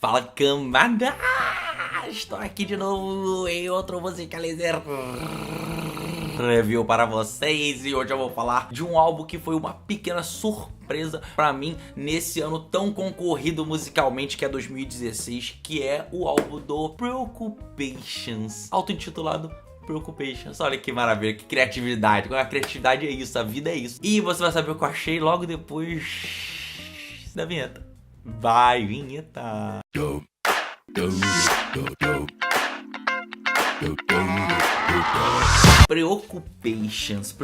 Fala, cambada! Estou aqui de novo em outro Musicalizer Review para vocês. E hoje eu vou falar de um álbum que foi uma pequena surpresa pra mim nesse ano tão concorrido musicalmente, que é 2016, que é o álbum do Preoccupations, auto-intitulado Preoccupations. Olha que maravilha, que criatividade. A criatividade é isso, a vida é isso. E você vai saber o que eu achei logo depois da vinheta. Vai, vinheta! Preoccupations.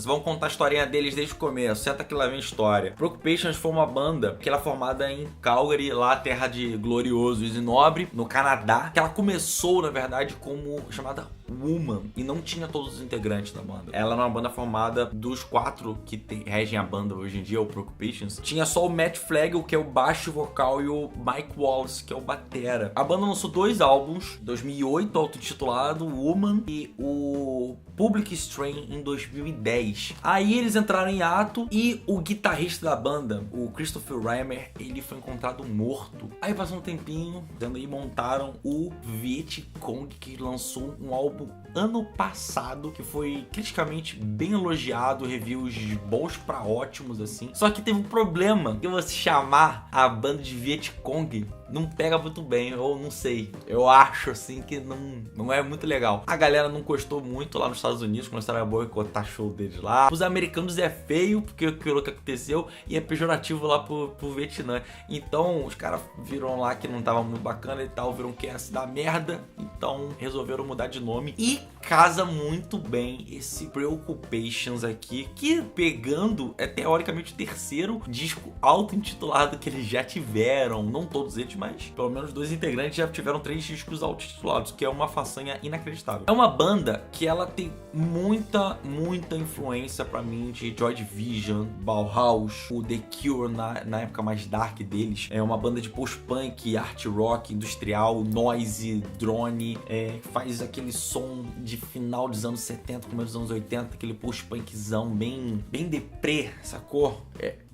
Vamos contar a historinha deles desde o começo. Senta que lá vem a história. Preoccupations foi uma banda que ela é formada em Calgary, lá terra de glorioso e nobre, no Canadá. Que ela começou, na verdade, como chamada Woman, e não tinha todos os integrantes da banda. Ela era uma banda formada dos 4 que regem a banda hoje em dia, o Preoccupations. Tinha só o Matt Flegel, que é o baixo vocal, e o Mike Wallace, que é o batera. A banda lançou 2 álbuns, 2008, auto-intitulado Woman, e o Public Strain em 2010. Aí eles entraram em ato e o guitarrista da banda, o Christopher Reimer, ele foi encontrado morto. Aí passou um tempinho, e montaram o Vietcong, que lançou um álbum ano passado, que foi criticamente bem elogiado, reviews bons pra ótimos, assim. Só que teve um problema, que você chamar a banda de Vietcong não pega muito bem, ou não sei. Eu acho, assim, que não é muito legal. A galera não gostou muito lá nos Estados Unidos, começaram a boicotar show deles lá. Os americanos é feio, porque aquilo que aconteceu, e é pejorativo lá pro Vietnã. Então, os caras viram lá que não tava muito bacana e tal, viram que ia se dar merda, então resolveram mudar de nome. E casa muito bem esse Preoccupations aqui, que pegando é teoricamente o terceiro disco auto-intitulado que eles já tiveram. Não todos eles, mas pelo menos 2 integrantes já tiveram 3 discos auto-intitulados, que é uma façanha inacreditável. É uma banda que ela tem muita influência pra mim de Joy Division, Bauhaus, o The Cure na época mais dark deles. É uma banda de post-punk, art rock, industrial, noise, drone, faz aquele som de final dos anos 70, começo dos anos 80, aquele post-punkzão bem deprê, sacou?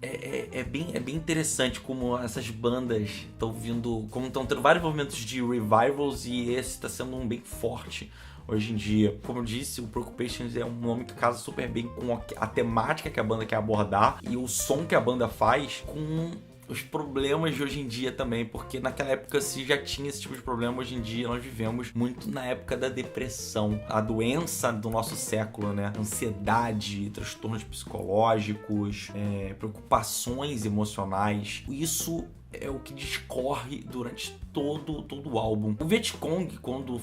É bem interessante como essas bandas estão vindo, como estão tendo vários movimentos de revivals, e esse está sendo um bem forte hoje em dia. Como eu disse, o Preoccupations é um nome que casa super bem com a temática que a banda quer abordar e o som que a banda faz com os problemas de hoje em dia também, porque naquela época se já tinha esse tipo de problema. Hoje em dia nós vivemos muito na época da depressão, a doença do nosso século, né? Ansiedade, transtornos psicológicos, preocupações emocionais. Isso é o que discorre durante todo o álbum. O Vietcong, quando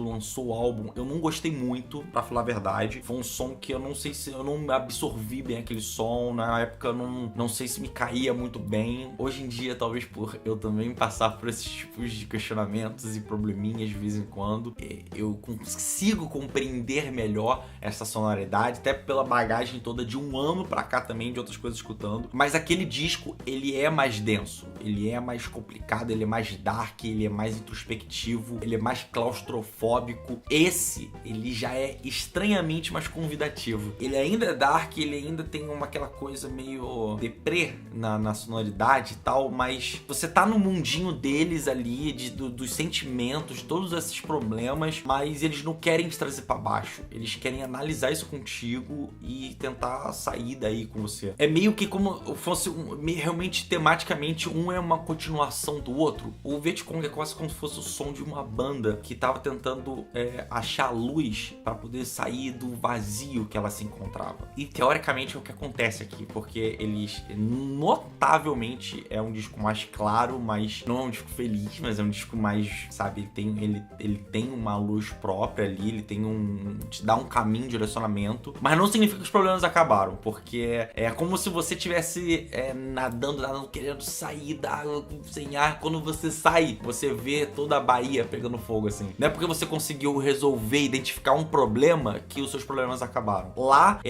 lançou o álbum, eu não gostei muito, pra falar a verdade. Foi um som que eu não sei se eu não absorvi bem aquele som. Na época eu não sei se me caía muito bem. Hoje em dia, talvez por eu também passar por esses tipos de questionamentos e probleminhas de vez em quando, eu consigo compreender melhor essa sonoridade, até pela bagagem toda de um ano pra cá também, de outras coisas escutando. Mas aquele disco, ele é mais denso, ele é mais complicado, ele é mais dark, ele é mais introspectivo, ele é mais claustrofóbico. Esse, ele já é estranhamente mais convidativo. Ele ainda é dark, ele ainda tem aquela coisa meio deprê na sonoridade e tal, mas você tá no mundinho deles ali, dos sentimentos, todos esses problemas, mas eles não querem te trazer pra baixo. Eles querem analisar isso contigo e tentar sair daí com você. É meio que como fosse realmente tematicamente um é uma continuação do outro. O Vietcong é quase como se fosse o som de uma banda que tava tentando achar luz para poder sair do vazio que ela se encontrava. E teoricamente é o que acontece aqui, porque eles notavelmente é um disco mais claro, mas não é um disco feliz, mas é um disco mais, sabe, ele tem uma luz própria ali, ele tem te dá um caminho, um direcionamento, mas não significa que os problemas acabaram, porque é como se você tivesse nadando, querendo sair da água sem ar. Quando você sai, você vê toda a Bahia pegando fogo, assim. Não é porque você conseguiu resolver, identificar um problema, que os seus problemas acabaram. Lá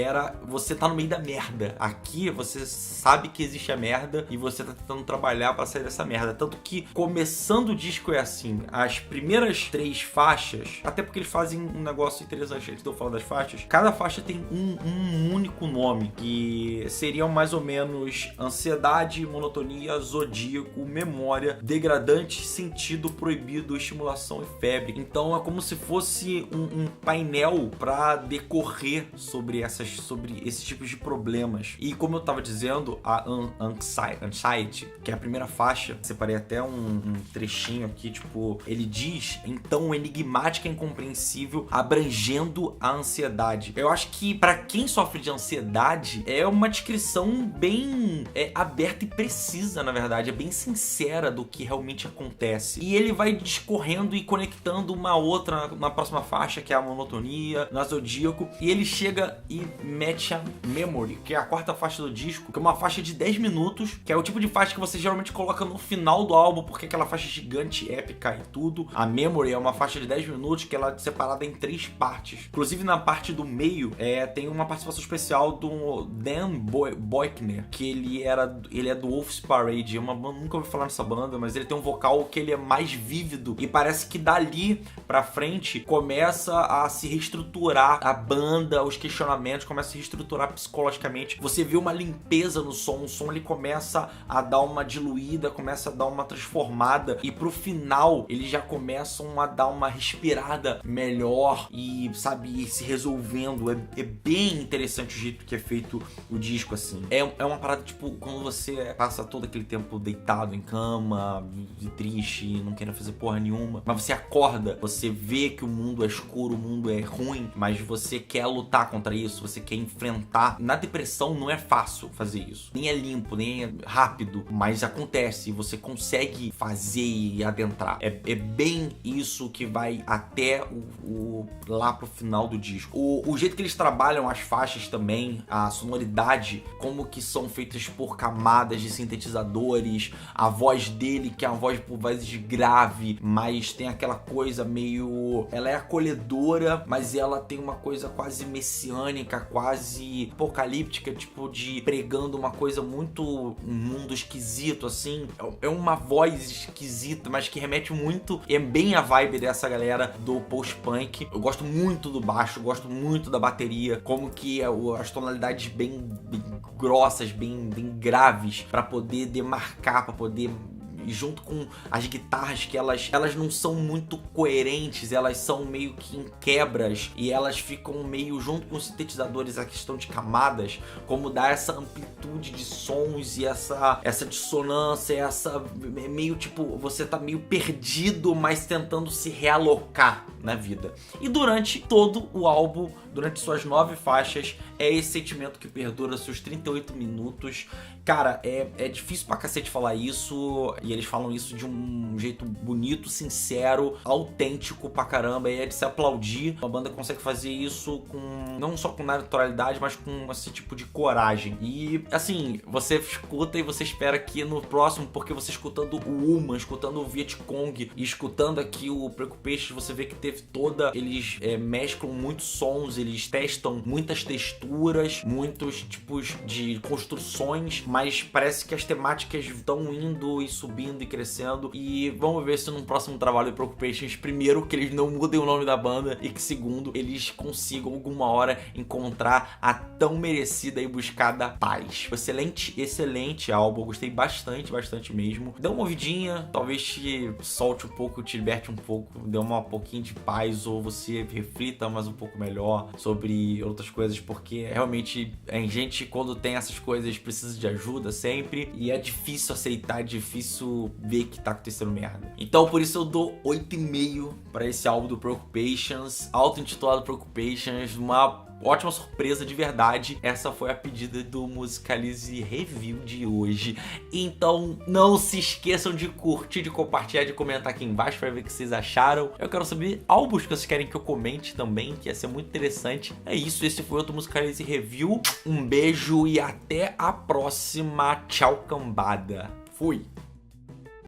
você tá no meio da merda. Aqui você sabe que existe a merda e você tá tentando trabalhar pra sair dessa merda. Tanto que começando o disco é assim, as primeiras 3 faixas, até porque eles fazem um negócio interessante antes de eu falar das faixas, cada faixa tem um único nome, que seriam mais ou menos ansiedade, monotonia, zodíaco cardíaco, memória, degradante, sentido, proibido, estimulação e febre. Então é como se fosse um painel para decorrer sobre esses tipos de problemas. E como eu tava dizendo, a Anxiety, que é a primeira faixa, separei até um trechinho aqui, tipo, ele diz: então enigmática e incompreensível, abrangendo a ansiedade. Eu acho que para quem sofre de ansiedade é uma descrição bem aberta e precisa, na verdade, é bem sincera do que realmente acontece. E ele vai discorrendo e conectando uma outra na próxima faixa, que é a monotonia, na Zodíaco, e ele chega e mete a Memory, que é a quarta faixa do disco, que é uma faixa de 10 minutos, que é o tipo de faixa que você geralmente coloca no final do álbum, porque é aquela faixa gigante, épica e tudo. A Memory é uma faixa de 10 minutos, que ela é separada em 3 partes. Inclusive, na parte do meio, tem uma participação especial do Dan Boeckner, que ele é do Wolf's Parade. Nunca ouvi falar nessa banda, mas ele tem um vocal que ele é mais vívido, e parece que dali pra frente começa a se reestruturar a banda, os questionamentos começam a se reestruturar psicologicamente. Você vê uma limpeza no som, o som ele começa a dar uma diluída, começa a dar uma transformada, e pro final eles já começam a dar uma respirada melhor e, sabe, se resolvendo. É bem interessante o jeito que é feito o disco, assim. É uma parada, tipo, quando você passa todo aquele tempo deitado em cama, triste, não querendo fazer porra nenhuma, mas você acorda, você vê que o mundo é escuro, o mundo é ruim, mas você quer lutar contra isso, você quer enfrentar. Na depressão não é fácil fazer isso, nem é limpo, nem é rápido, mas acontece, você consegue fazer e adentrar. É bem isso que vai até lá pro final do disco. O jeito que eles trabalham as faixas também, a sonoridade, como que são feitas por camadas de sintetizadores, a voz dele, que é uma voz por vezes grave, mas tem aquela coisa meio... ela é acolhedora, mas ela tem uma coisa quase messiânica, quase apocalíptica, tipo de pregando uma coisa muito... um mundo esquisito, assim. É uma voz esquisita, mas que remete muito... é bem a vibe dessa galera do post-punk. Eu gosto muito do baixo, gosto muito da bateria, como que as tonalidades bem grossas, bem graves, pra poder demarcar, pra poder... e junto com as guitarras, que elas não são muito coerentes, elas são meio que em quebras, e elas ficam meio junto com os sintetizadores, a questão de camadas, como dá essa amplitude de sons e essa dissonância, essa meio tipo, você tá meio perdido, mas tentando se realocar na vida. E durante todo o álbum, durante suas 9 faixas, é esse sentimento que perdura seus 38 minutos. Cara, é difícil pra cacete falar isso, e eles falam isso de um jeito bonito, sincero, autêntico pra caramba, e é de se aplaudir. A banda consegue fazer isso não só com naturalidade, mas com esse tipo de coragem. E, assim, você escuta e você espera que no próximo, porque você escutando o Uman, escutando o Vietcong e escutando aqui o Preoccupation, você vê que teve eles mesclam muitos sons, eles testam muitas texturas, muitos tipos de construções, mas parece que as temáticas estão indo e subindo e crescendo. E vamos ver se no próximo trabalho do Preoccupations, primeiro, que eles não mudem o nome da banda, e que segundo, eles consigam alguma hora encontrar a tão merecida e buscada paz. Excelente álbum, gostei bastante mesmo. Dê uma ouvidinha, talvez te solte um pouco, te liberte um pouco, dê um pouquinho de paz, ou você reflita mais um pouco melhor sobre outras coisas, porque realmente a gente, quando tem essas coisas, precisa de ajuda sempre, e é difícil aceitar, é difícil ver que tá acontecendo merda. Então por isso eu dou 8,5 para esse álbum do Preoccupations, auto-intitulado Preoccupations, uma ótima surpresa de verdade. Essa foi a pedida do Musicalize Review de hoje. Então não se esqueçam de curtir, de compartilhar, de comentar aqui embaixo para ver o que vocês acharam. Eu quero saber álbuns que vocês querem que eu comente também, que ia ser muito interessante. É isso, esse foi outro Musicalize Review. Um beijo e até a próxima. Tchau, cambada. Fui!